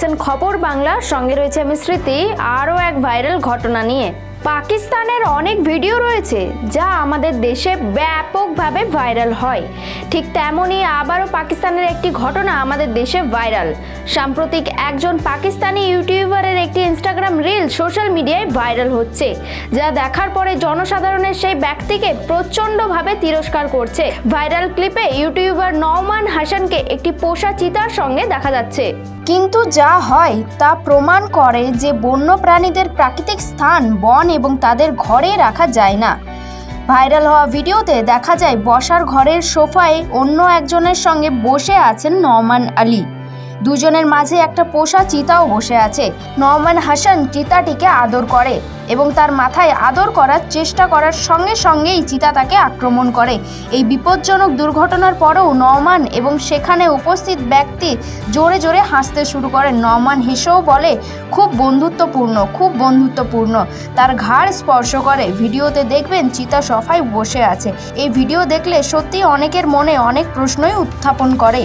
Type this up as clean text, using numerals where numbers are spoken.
দেখছেন খবর বাংলা, সঙ্গে রয়েছে আমি স্মৃতি। আরও এক ভাইরাল ঘটনা নিয়ে। পাকিস্তানের অনেক ভিডিও রয়েছে যা আমাদের দেশে ব্যাপকভাবে ভাইরাল হয়, ঠিক তেমনই আবারও পাকিস্তানের একটি ঘটনা আমাদের দেশে ভাইরাল। সাম্প্রতিক একজন পাকিস্তানি ইউটিউবারের একটি ইনস্টাগ্রাম রিল সোশ্যাল মিডিয়ায় ভাইরাল হচ্ছে, যা দেখার পরে জনসাধারণের সেই ব্যক্তিকে প্রচণ্ডভাবে তিরস্কার করছে। ভাইরাল ক্লিপে ইউটিউবার নওমান হাসানকে একটি পোষা চিতার সঙ্গে দেখা যাচ্ছে, কিন্তু যা হয় তা প্রমাণ করে যে বন্য প্রাণীদের প্রাকৃতিক স্থান বন এবং তাদের ঘরে রাখা যায় না। ভাইরাল হওয়া ভিডিওতে দেখা যায় বসার ঘরের সোফায় অন্য একজনের সঙ্গে বসে আছেন নওমান আলী। দুজনের মাঝে একটা পোষা চিতাও বসে আছে। নওমান হাসান চিতাটিকে আদর করে এবং তার মাথায় আদর করার চেষ্টা করার সঙ্গে সঙ্গেই চিতা তাকে আক্রমণ করে। এই বিপজ্জনক দুর্ঘটনার পরেও নওমান এবং সেখানে উপস্থিত ব্যক্তি জোরে জোরে হাসতে শুরু করেন। নওমান হেসেও বলে, খুব বন্ধুত্বপূর্ণ। তার ঘাড় স্পর্শ করে। ভিডিওতে দেখবেন চিতা সোফায় বসে আছে। এই ভিডিও দেখলে সত্যি অনেকের মনে অনেক প্রশ্নই উত্থাপন করে।